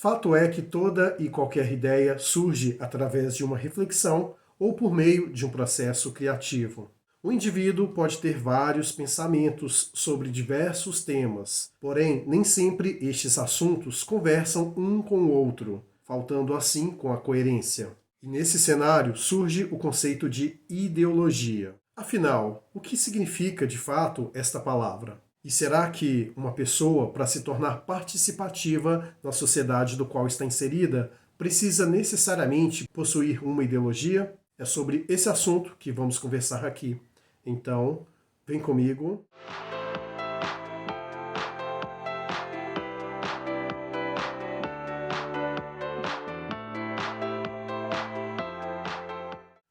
Fato é que toda e qualquer ideia surge através de uma reflexão ou por meio de um processo criativo. O indivíduo pode ter vários pensamentos sobre diversos temas, porém, nem sempre estes assuntos conversam um com o outro, faltando assim com a coerência. E nesse cenário surge o conceito de ideologia. Afinal, o que significa de fato esta palavra? E será que uma pessoa, para se tornar participativa na sociedade do qual está inserida, precisa necessariamente possuir uma ideologia? É sobre esse assunto que vamos conversar aqui. Então, vem comigo.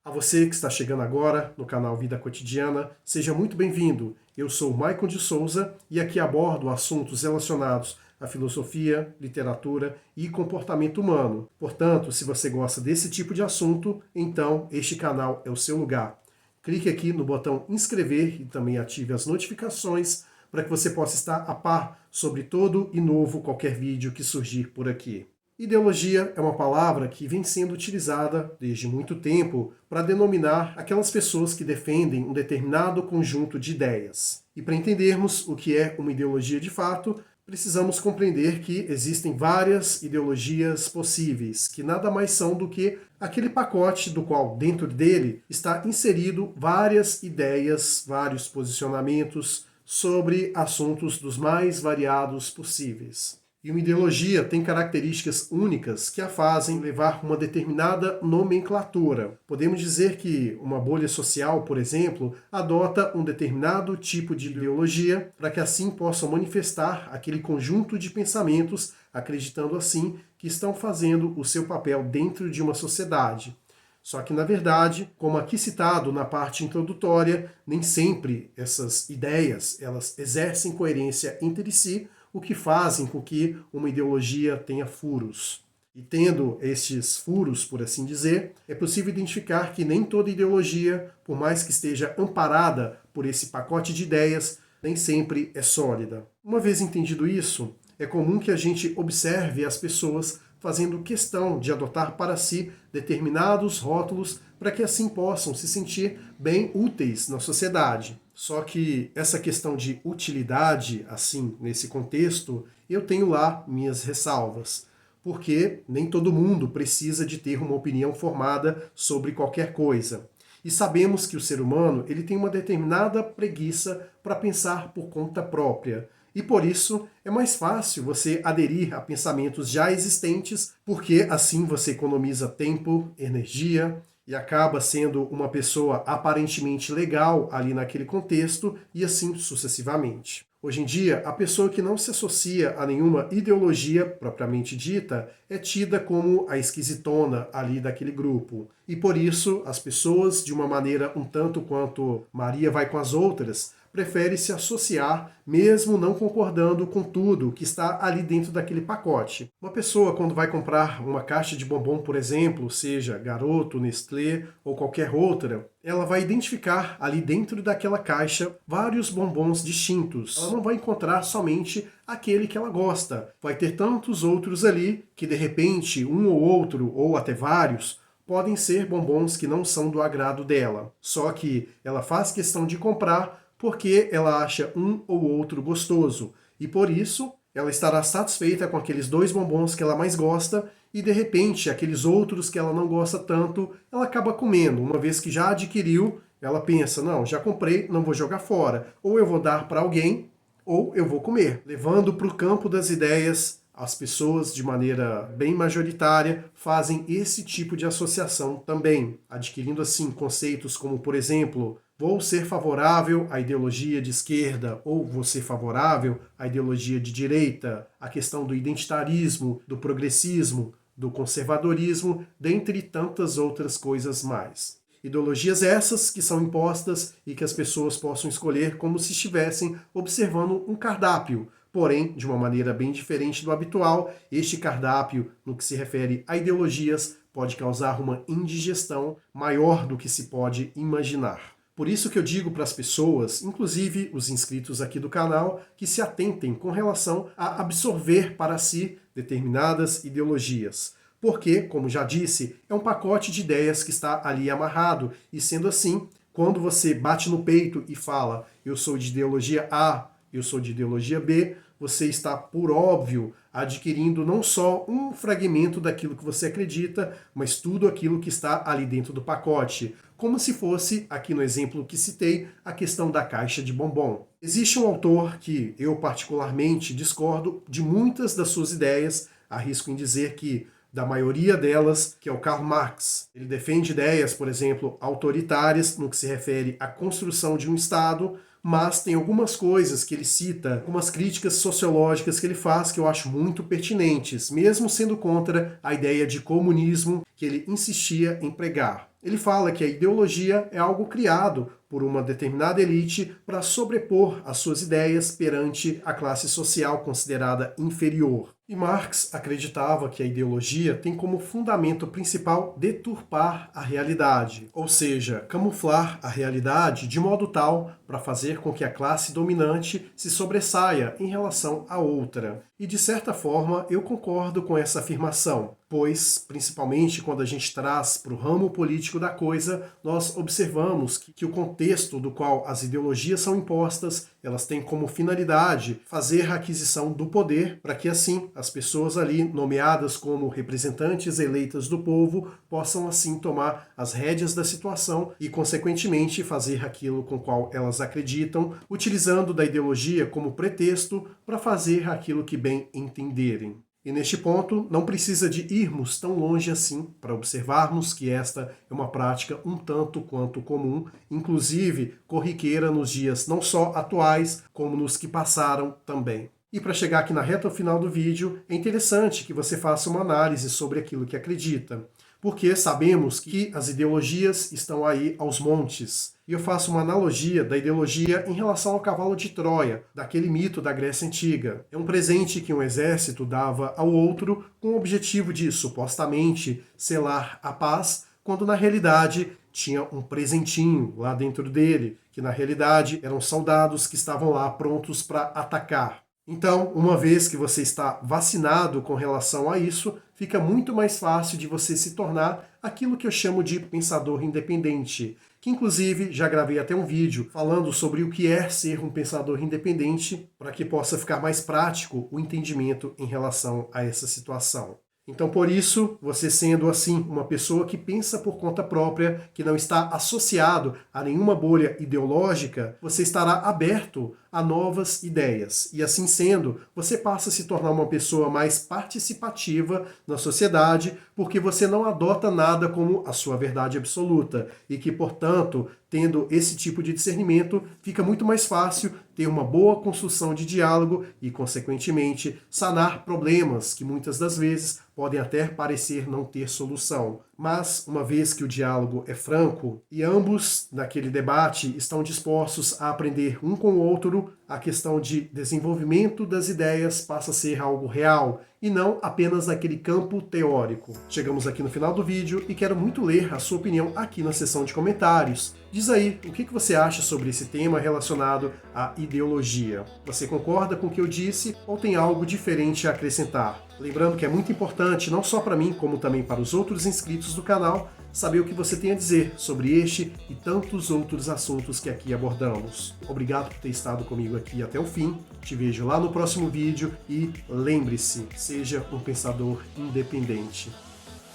A você que está chegando agora no canal Vida Cotidiana, seja muito bem-vindo. Eu sou Maicon de Souza e aqui abordo assuntos relacionados à filosofia, literatura e comportamento humano. Portanto, se você gosta desse tipo de assunto, então este canal é o seu lugar. Clique aqui no botão inscrever e também ative as notificações para que você possa estar a par sobre todo e novo qualquer vídeo que surgir por aqui. Ideologia é uma palavra que vem sendo utilizada desde muito tempo para denominar aquelas pessoas que defendem um determinado conjunto de ideias. E para entendermos o que é uma ideologia de fato, precisamos compreender que existem várias ideologias possíveis, que nada mais são do que aquele pacote do qual dentro dele está inserido várias ideias, vários posicionamentos sobre assuntos dos mais variados possíveis. E uma ideologia tem características únicas que a fazem levar uma determinada nomenclatura. Podemos dizer que uma bolha social, por exemplo, adota um determinado tipo de ideologia para que assim possam manifestar aquele conjunto de pensamentos, acreditando assim que estão fazendo o seu papel dentro de uma sociedade. Só que, na verdade, como aqui citado na parte introdutória, nem sempre essas ideias elas exercem coerência entre si, o que fazem com que uma ideologia tenha furos. E tendo estes furos, por assim dizer, é possível identificar que nem toda ideologia, por mais que esteja amparada por esse pacote de ideias, nem sempre é sólida. Uma vez entendido isso, é comum que a gente observe as pessoas fazendo questão de adotar para si determinados rótulos para que assim possam se sentir bem úteis na sociedade. Só que essa questão de utilidade, assim, nesse contexto, eu tenho lá minhas ressalvas, porque nem todo mundo precisa de ter uma opinião formada sobre qualquer coisa. E sabemos que o ser humano ele tem uma determinada preguiça para pensar por conta própria. E por isso é mais fácil você aderir a pensamentos já existentes, porque assim você economiza tempo, energia e acaba sendo uma pessoa aparentemente legal ali naquele contexto e assim sucessivamente. Hoje em dia, a pessoa que não se associa a nenhuma ideologia propriamente dita é tida como a esquisitona ali daquele grupo. E por isso, as pessoas, de uma maneira um tanto quanto Maria vai com as outras, prefere se associar, mesmo não concordando com tudo que está ali dentro daquele pacote. Uma pessoa, quando vai comprar uma caixa de bombom, por exemplo, seja Garoto, Nestlé ou qualquer outra, ela vai identificar ali dentro daquela caixa vários bombons distintos. Ela não vai encontrar somente aquele que ela gosta. Vai ter tantos outros ali que, de repente, um ou outro, ou até vários, podem ser bombons que não são do agrado dela. Só que ela faz questão de comprar porque ela acha um ou outro gostoso. E por isso, ela estará satisfeita com aqueles 2 bombons que ela mais gosta e, de repente, aqueles outros que ela não gosta tanto, ela acaba comendo. Uma vez que já adquiriu, ela pensa, não, já comprei, não vou jogar fora. Ou eu vou dar para alguém, ou eu vou comer. Levando para o campo das ideias, as pessoas, de maneira bem majoritária, fazem esse tipo de associação também, adquirindo assim conceitos como, por exemplo, vou ser favorável à ideologia de esquerda ou vou ser favorável à ideologia de direita, a questão do identitarismo, do progressismo, do conservadorismo, dentre tantas outras coisas mais. Ideologias essas que são impostas e que as pessoas possam escolher como se estivessem observando um cardápio. Porém, de uma maneira bem diferente do habitual, este cardápio, no que se refere a ideologias, pode causar uma indigestão maior do que se pode imaginar. Por isso que eu digo para as pessoas, inclusive os inscritos aqui do canal, que se atentem com relação a absorver para si determinadas ideologias. Porque, como já disse, é um pacote de ideias que está ali amarrado, e sendo assim, quando você bate no peito e fala eu sou de ideologia A, eu sou de ideologia B, você está, por óbvio, adquirindo não só um fragmento daquilo que você acredita, mas tudo aquilo que está ali dentro do pacote. Como se fosse, aqui no exemplo que citei, a questão da caixa de bombom. Existe um autor que eu particularmente discordo de muitas das suas ideias, arrisco em dizer que da maioria delas, que é o Karl Marx. Ele defende ideias, por exemplo, autoritárias no que se refere à construção de um Estado, mas tem algumas coisas que ele cita, algumas críticas sociológicas que ele faz que eu acho muito pertinentes, mesmo sendo contra a ideia de comunismo que ele insistia em pregar. Ele fala que a ideologia é algo criado por uma determinada elite para sobrepor as suas ideias perante a classe social considerada inferior. E Marx acreditava que a ideologia tem como fundamento principal deturpar a realidade, ou seja, camuflar a realidade de modo tal para fazer com que a classe dominante se sobressaia em relação à outra. E de certa forma eu concordo com essa afirmação, pois, principalmente quando a gente traz para o ramo político da coisa, nós observamos que o contexto do qual as ideologias são impostas, elas têm como finalidade fazer a aquisição do poder, para que assim as pessoas ali nomeadas como representantes eleitas do povo possam assim tomar as rédeas da situação e, consequentemente, fazer aquilo com qual elas acreditam, utilizando da ideologia como pretexto para fazer aquilo que bem entenderem. E neste ponto, não precisa de irmos tão longe assim para observarmos que esta é uma prática um tanto quanto comum, inclusive corriqueira nos dias não só atuais, como nos que passaram também. E para chegar aqui na reta final do vídeo, é interessante que você faça uma análise sobre aquilo que acredita, porque sabemos que as ideologias estão aí aos montes. E eu faço uma analogia da ideologia em relação ao cavalo de Troia, daquele mito da Grécia Antiga. É um presente que um exército dava ao outro com o objetivo de, supostamente, selar a paz, quando na realidade tinha um presentinho lá dentro dele, que na realidade eram soldados que estavam lá prontos para atacar. Então, uma vez que você está vacinado com relação a isso, fica muito mais fácil de você se tornar aquilo que eu chamo de pensador independente, que inclusive já gravei até um vídeo falando sobre o que é ser um pensador independente, para que possa ficar mais prático o entendimento em relação a essa situação. Então, por isso, você sendo assim uma pessoa que pensa por conta própria, que não está associado a nenhuma bolha ideológica, você estará aberto a novas ideias. E assim sendo, você passa a se tornar uma pessoa mais participativa na sociedade, porque você não adota nada como a sua verdade absoluta. E que, portanto, tendo esse tipo de discernimento, fica muito mais fácil ter uma boa construção de diálogo e, consequentemente, sanar problemas que muitas das vezes podem até parecer não ter solução. Mas, uma vez que o diálogo é franco e ambos, naquele debate, estão dispostos a aprender um com o outro, a questão de desenvolvimento das ideias passa a ser algo real e não apenas naquele campo teórico. Chegamos aqui no final do vídeo e quero muito ler a sua opinião aqui na seção de comentários. Diz aí o que você acha sobre esse tema relacionado à ideologia. Você concorda com o que eu disse ou tem algo diferente a acrescentar? Lembrando que é muito importante, não só para mim, como também para os outros inscritos do canal, saber o que você tem a dizer sobre este e tantos outros assuntos que aqui abordamos. Obrigado por ter estado comigo aqui até o fim. Te vejo lá no próximo vídeo e lembre-se, seja um pensador independente.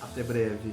Até breve.